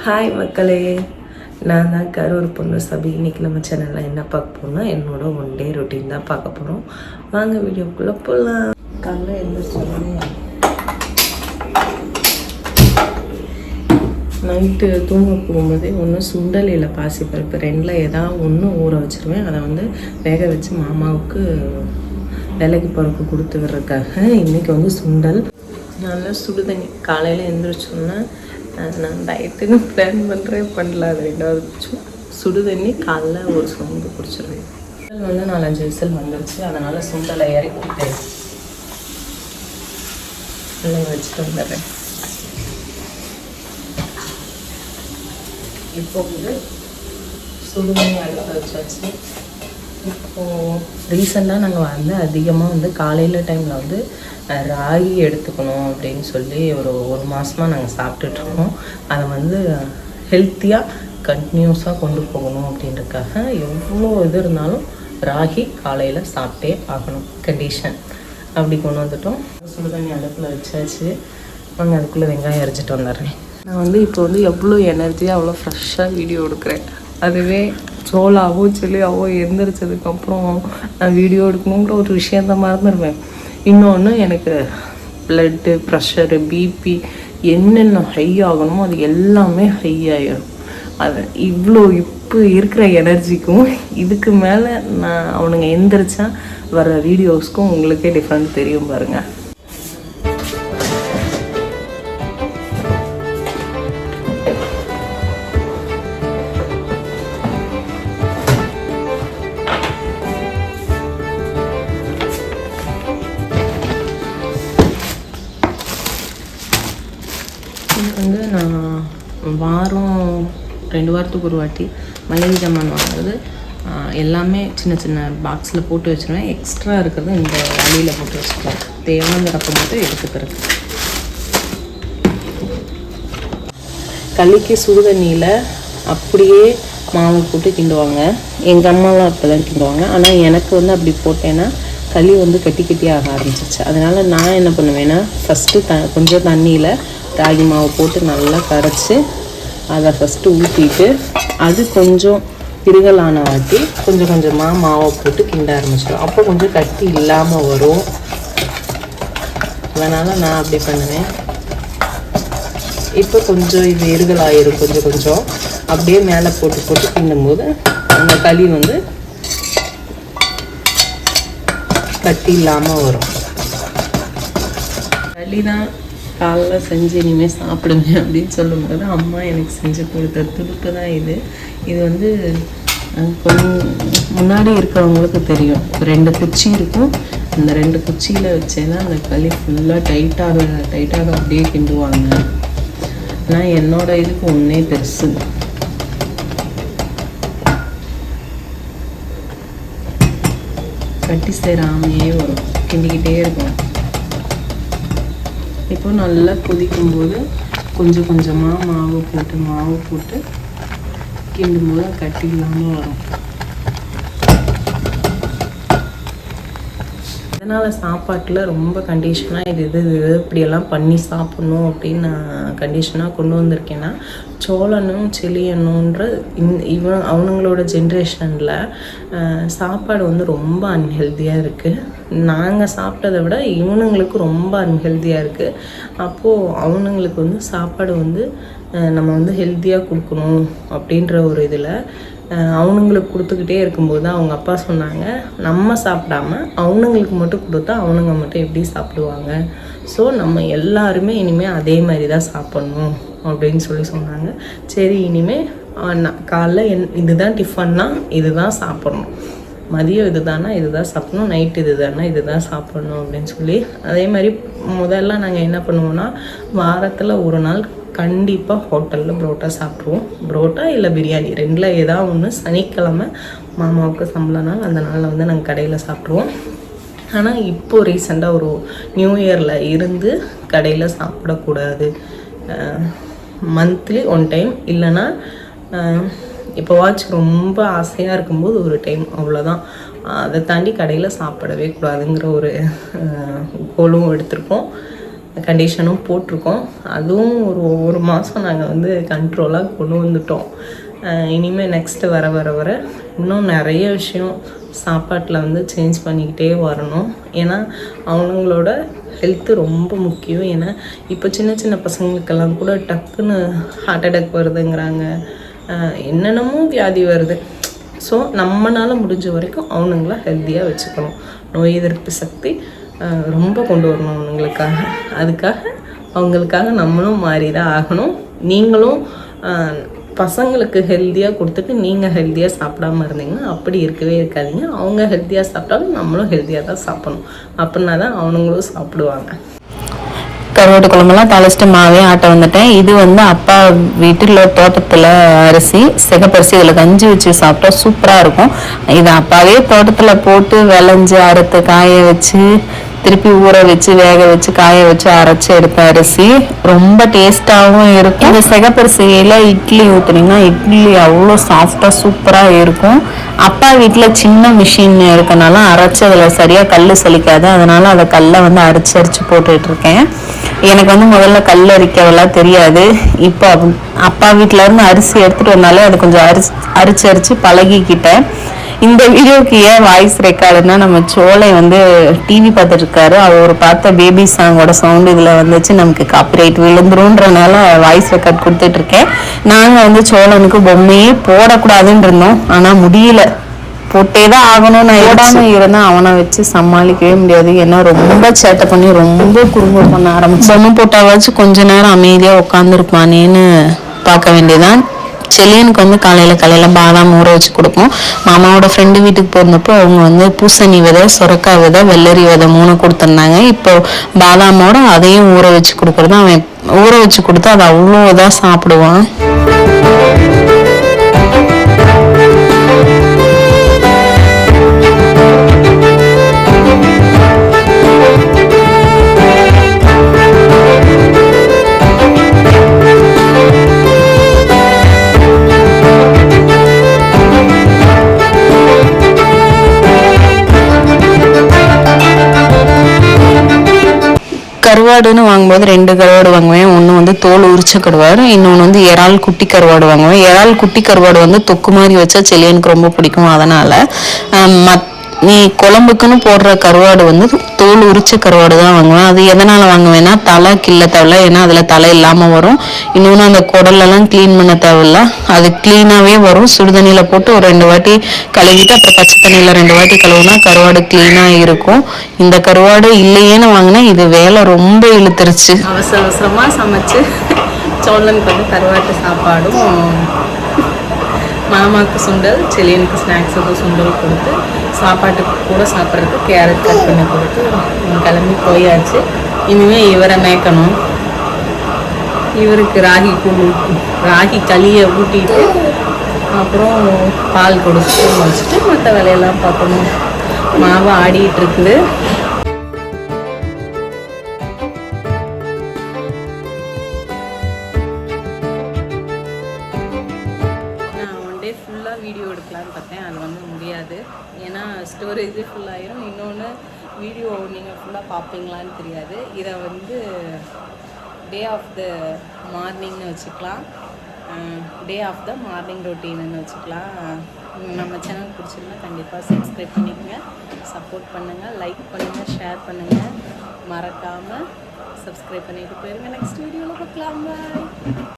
Hi மக்களே, நான் தான் கரூர் பொண்ணு சபி. இன்றைக்கி நம்ம சேனலில் என்ன பார்க்க போகிறோம்னா என்னோட ஒன் டே ரொட்டீன் தான் பார்க்க போகிறோம். வாங்க வீடியோக்குள்ளே போகலாம். காலைல எழுந்திரிச்சோடனே நைட்டு தூங்க போகும்போதே ஒன்று சுண்டலில் பாசிப்பருப்பு ரெண்டில் ஏதாவது ஒன்று ஊற வச்சுருவேன். அதை வந்து வேக வச்சு மாமாவுக்கு வேலைக்கு போகிறதுக்கு கொடுத்து விடுறதுக்காக. இன்றைக்கி வந்து சுண்டல் நல்லா சுடு தண்ணி. காலையில் எழுந்திரிச்சோன்னா நான் டயட்டுன்னு பிளான் பண்ணல. அது ரெண்டாவது சுடு தண்ணி காலைல ஒரு சொம்பு குடிச்சிடுவேன். சுண்டல் வந்து 4-5 விசில் வந்துருச்சு. அதனால் சுண்டலை இறக்கிட்டு நல்லா வச்சுட்டு வந்துடுறேன். இப்போ வந்து சுடு தண்ணி அடுத்த வச்சாச்சு. இப்போது ரீசெண்டாக நாங்கள் வந்து அதிகமாக வந்து காலையில் டைமில் வந்து ராகி எடுத்துக்கணும் அப்படின்னு சொல்லி ஒரு மாதமாக நாங்கள் சாப்பிட்டுட்ருக்கோம். அதை வந்து ஹெல்த்தியாக கண்டினியூஸாக கொண்டு போகணும் அப்படின்றதுக்காக எவ்வளோ இது இருந்தாலும் ராகி காலையில் சாப்பிட்டே ஆகணும் கண்டிஷன். அப்படி கொண்டு வந்துட்டோம். சுடுதண்ணி அடுப்பில் வச்சாச்சு. நாங்கள் அதுக்குள்ளே வெங்காயம் அரைச்சிட்டு வந்துடுறேன். நான் வந்து இப்போ வந்து எவ்வளோ எனர்ஜியாக அவ்வளோ ஃப்ரெஷ்ஷாக வீடியோ எடுக்கிறேன். அதுவே சோளாவோ சில்லியாவோ எந்திரிச்சதுக்கப்புறம் நான் வீடியோ எடுக்கணுங்கிற ஒரு விஷயத்த மறந்துடுவேன். இன்னொன்று எனக்கு ப்ளட்டு ப்ரெஷரு பிபி என்னென்ன ஹை ஆகணுமோ அது எல்லாமே ஹை ஆகிடும். அது இவ்வளோ இப்போ இருக்கிற எனர்ஜிக்கும் இதுக்கு மேலே நான் அவனுங்க எந்திரிச்சா வர வீடியோஸ்க்கும் உங்களுக்கே டிஃப்ரெண்ட் தெரியும் பாருங்கள். வந்து நான் வாரம் 2 வாரத்துக்கு ஒரு வாட்டி மளிகை ஜாமான் வாங்குறது எல்லாமே சின்ன சின்ன பாக்ஸில் போட்டு வச்சுருவேன். எக்ஸ்ட்ரா இருக்கிறது இந்த வழியில் போட்டு வச்சுருவேன். தேவைங்கிறப்ப மட்டும் எடுத்துக்கிறது. களிக்கு சுடு தண்ணியில் அப்படியே மாவு போட்டு கிண்டுவாங்க. எங்கள் அம்மாலாம் அப்போ தான் கிண்டுவாங்க. ஆனால் எனக்கு வந்து அப்படி போட்டேன்னா களி வந்து கட்டி கட்டியாக ஆரம்பிச்சிச்சு. அதனால் நான் என்ன பண்ணுவேன்னா ஃபஸ்ட்டு கொஞ்சம் தண்ணியில் ராகி மாவு போட்டு நல்லா கரைச்சி அதை ஃபஸ்ட்டு ஊற்றிட்டு அது கொஞ்சம் இருகலான வாட்டி கொஞ்சம் கொஞ்சமாக மாவை போட்டு கிண்ட ஆரம்பிச்சிடும். அப்போ கொஞ்சம் கட்டி இல்லாமல் வரும். அதனால் நான் அப்படி பண்ணுவேன். இப்போ கொஞ்சம் இது இருகலாயிரும். கொஞ்சம் கொஞ்சம் அப்படியே மேலே போட்டு போட்டு கிண்டும்போது அந்த களி வந்து கட்டி இல்லாமல் வரும். களி தான் காலைல செஞ்சு இனிமேல் சாப்பிடுங்க அப்படின்னு சொல்லும்போது அம்மா எனக்கு செஞ்சு கொடுத்த துடுப்பு தான் இது. இது வந்து கொஞ்சம் முன்னாடி இருக்கிறவங்களுக்கு தெரியும். 2 குச்சி இருக்கும். அந்த 2 குச்சியில் வச்சேன்னா அந்த களி ஃபுல்லாக டைட்டாக அப்படியே கிண்டுவாங்க. ஆனால் என்னோட இதுக்கு ஒன்றே பெருசு. கட்டி சேராமையே வரும். கிண்டிக்கிட்டே இருக்கும். இப்போ நல்லா கொதிக்கும்போது கொஞ்சம் கொஞ்சமாக மாவு போட்டு கிண்டும்போது கட்டி இல்லாமல் வரும். அதனால் சாப்பாட்டில் ரொம்ப கண்டிஷனாக இது இப்படியெல்லாம் பண்ணி சாப்பிட்ணும் அப்படின்னு நான் கண்டிஷனாக கொண்டு வந்திருக்கேன்னா சோழனும் செலியனுன்ற அவனுங்களோட ஜென்ரேஷனில் சாப்பாடு வந்து ரொம்ப அன்ஹெல்த்தியாக இருக்குது. நாங்கள் சாப்பிட்டதை விட இவனுங்களுக்கு ரொம்ப அன்ஹெல்த்தியாக இருக்குது. அப்போது அவனுங்களுக்கு வந்து சாப்பாடு வந்து நம்ம வந்து ஹெல்த்தியாக கொடுக்கணும் அப்படின்ற ஒரு இதில் அவனுங்களுக்கு கொடுத்துக்கிட்டே இருக்கும்போது தான் அவங்க அப்பா சொன்னாங்க, நம்ம சாப்பிடாம அவனுங்களுக்கு மட்டும் கொடுத்தா அவனுங்க மட்டும் எப்படி சாப்பிடுவாங்க. ஸோ நம்ம எல்லாருமே இனிமேல் அதே மாதிரி தான் சாப்பிட்ணும் அப்படின்னு சொன்னாங்க. சரி, இனிமேல் காலைல இதுதான் டிஃபன்னா இதுதான் சாப்பிட்ணும், மதியம் இதுதானா இதுதான் சாப்பிட்ணும், நைட்டு இதுதானா இதுதான் சாப்பிட்ணும் அப்படின்னு சொல்லி. அதே மாதிரி முதல்ல நாங்கள் என்ன பண்ணுவோன்னா வாரத்தில் ஒரு நாள் கண்டிப்பாக ஹோட்டலில் புரோட்டா சாப்பிட்ருவோம். புரோட்டா இல்லை பிரியாணி ரெண்டில் ஏதாவது ஒன்று. சனிக்கிழமை மாமாவுக்கு சம்பள நாள், அந்த நாளில் வந்து நாங்கள் கடையில் சாப்பிட்ருவோம். ஆனால் இப்போது ரீசெண்டாக ஒரு நியூ இயரில் இருந்து கடையில் சாப்பிடக்கூடாது. மந்த்லி 1 டைம் இல்லைன்னா இப்போ ரொம்ப ஆசையாக இருக்கும்போது ஒரு டைம், அவ்வளோதான். அதை தாண்டி கடையில் சாப்பிடவே கூடாதுங்கிற ஒரு கோலும் எடுத்திருக்கோம். கண்டிஷனும் போட்டிருக்கோம். அதுவும் ஒரு மாதம் நாங்கள் வந்து கண்ட்ரோலாக கொண்டு வந்துட்டோம். இனிமேல் நெக்ஸ்ட்டு வர வர வர இன்னும் நிறைய விஷயம் சாப்பாட்டில் வந்து சேஞ்ச் பண்ணிக்கிட்டே வரணும். ஏன்னா அவங்களோட ஹெல்த்து ரொம்ப முக்கியம். ஏன்னா இப்போ சின்ன சின்ன பசங்களுக்கெல்லாம் கூட டக்குன்னு ஹார்ட் அட்டாக் வருதுங்கிறாங்க, என்னென்னமோ வியாதி வருது. ஸோ நம்மளால் முடிஞ்ச வரைக்கும் அவனுங்கள ஹெல்த்தியாக வச்சுக்கணும். நோய் எதிர்ப்பு சக்தி ரொம்ப கொண்டு வரணும் அவங்களுக்காக. அதுக்காக அவங்களுக்காக நம்மளும் மாறி தான் ஆகணும். நீங்களும் பசங்களுக்கு ஹெல்த்தியாக கொடுத்துட்டு நீங்கள் ஹெல்த்தியாக சாப்பிடாமல் இருந்தீங்கன்னா அப்படி இருக்கவே இருக்காதீங்க. அவங்க ஹெல்த்தியாக சாப்பிட்டாலும் நம்மளும் ஹெல்த்தியாக தான் சாப்பிடணும். அப்படின்னா தான் அவனுங்களும் சாப்பிடுவாங்க. கருவாட்டு குழம்பெல்லாம் தாளிச்சிட்டு மாவே ஆட்ட வந்துட்டேன். இது வந்து அப்பா வீட்டில் தோட்டத்தில் அரிசி சிகப்பரிசி, இதில் கஞ்சி வச்சு சாப்பிட்டா சூப்பராக இருக்கும். இது அப்பாவே தோட்டத்தில் போட்டு விளைஞ்சி அறுத்து காய வச்சு திருப்பி ஊற வச்சு வேக வச்சு காய வச்சு அரைச்சி எடுத்த அரிசி ரொம்ப டேஸ்ட்டாகவும் இருக்கும். இந்த சிகப்பரிசியில் இட்லி ஊற்றுனீங்கன்னா இட்லி அவ்வளோ சாஃப்டாக சூப்பராக இருக்கும். அப்பா வீட்டில் சின்ன மிஷின் இருக்கனால அரைச்சி அதில் சரியாக கல் சலிக்காது. அதனால் அதை கல்லை வந்து அரைச்சி போட்டுட்ருக்கேன். எனக்கு வந்து முதல்ல கல் அரிக்கவெல்லாம் தெரியாது. இப்போ அப்பா வீட்டிலேருந்து அரிசி எடுத்துகிட்டு வந்தாலே அது கொஞ்சம் அரிச்சு பழகிக்கிட்டேன். இந்த வீடியோக்கு ஏன் வாய்ஸ் ரெக்கார்டுன்னா, நம்ம சோலை வந்து டிவி பார்த்துட்டு இருக்காரு. அவர் பார்த்த பேபி சாங்கோட சவுண்டு இதில் வந்துச்சு, நமக்கு காப்பிரைட் விழுந்துருன்றனால வாய்ஸ் ரெக்கார்ட் கொடுத்துட்ருக்கேன். நாங்கள் வந்து சோழனுக்கு பொம்மையே போடக்கூடாதுன்னு இருந்தோம், ஆனால் முடியல, போட்டே தான் ஆகணும். நான் போடாமல் இருந்தால் அவனை வச்சு சமாளிக்கவே முடியாது. ஏன்னா ரொம்ப சேட்டை பண்ணி ரொம்ப குறும்பு பண்ண ஆரம்பிச்சு. பொம்மை போட்டாவாச்சும் கொஞ்ச நேரம் அமைதியாக உட்காந்துருப்பானேன்னு பார்க்க வேண்டியதான். செல்லியனுக்கு வந்து காலையில் பாதாம் ஊற வச்சு கொடுப்போம். மாமாவோட ஃப்ரெண்டு வீட்டுக்கு போயிருந்தப்போ அவங்க வந்து பூசணி விதை, சுரக்காய் விதை, வெள்ளரி விதை 3 கொடுத்துருந்தாங்க. இப்போ பாதாமோட அதையும் ஊற வச்சு கொடுக்குறது. அவன் ஊற வச்சு கொடுத்தா அது அவ்வளோ இதாக சாப்பிடுவான். கருவாடுன்னு வாங்கும்போது 2 கருவாடு வாங்குவேன். ஒன்று வந்து தோல் உரிச்ச கருவாடு, இன்னொன்று வந்து இறால் குட்டி கருவாடு வாங்குவேன். இறால் குட்டி கருவாடு வந்து தொக்கு மாதிரி வச்சா செல்லியனுக்கு ரொம்ப பிடிக்கும். அதனால் நீ குழம்புக்குன்னு போடுற கருவாடு வந்து தோல் உரிச்ச கருவாடு தான் வாங்குவேன். அது எதனால் வாங்குவேன்னா தலை கிள்ள தேவையில்ல, ஏன்னா அதில் தலை இல்லாமல் வரும். இன்னொன்று அந்த குடலெல்லாம் க்ளீன் பண்ண தேவையில்ல, அது க்ளீனாகவே வரும். சுடுதண்ணியில் போட்டு ஒரு 2 வாட்டி கழுவிட்டு அப்புறம் பச்சை தண்ணியில் 2 வாட்டி கழுவுனா கருவாடு க்ளீனாக இருக்கும். இந்த கருவாடு இல்லையேன்னு வாங்கினா இது வேலை ரொம்ப இழுத்துருச்சு. அவசரமாக சமைச்சு சோழனுக்கு வந்து கருவாட்டு சாப்பாடும், மாமாவுக்கு சுண்டல், செல்லியனுக்கு ஸ்நாக்ஸுக்கு சுண்டல் கொடுத்து சாப்பாட்டுக்கு கூட சாப்பிட்றதுக்கு கேரட் கட் பண்ணி கொடுத்து கிளம்பி போயாச்சு. இனிமேல் இவரை மேய்க்கணும். இவருக்கு ராகி களியை ஊட்டிட்டு அப்புறம் பால் கொடுத்து வச்சுட்டு மற்ற வேலையெல்லாம் பார்க்கணும். மாவு ஆடிட்டு இருக்குது. ஃபுல்லாக வீடியோ எடுக்கலான்னு பார்த்தேன், அது வந்து முடியாது. ஏன்னா ஸ்டோரேஜ் ஃபுல்லாகிடும். இன்னொன்று வீடியோ நீங்கள் ஃபுல்லாக பார்ப்பீங்களான்னு தெரியாது. இதை வந்து டே ஆஃப் த மார்னிங்னு வச்சுக்கலாம், டே ஆஃப் த மார்னிங் ரொட்டீன்னு வச்சுக்கலாம். நம்ம சேனல் பிடிச்சிருந்தா கண்டிப்பாக சப்ஸ்கிரைப் பண்ணிக்கோங்க, சப்போர்ட் பண்ணுங்கள், லைக் பண்ணுங்கள், ஷேர் பண்ணுங்கள். மறக்காமல் சப்ஸ்கிரைப் பண்ணிட்டு போயிருங்க. நெக்ஸ்ட் வீடியோவில் பார்க்கலாம். பாய்.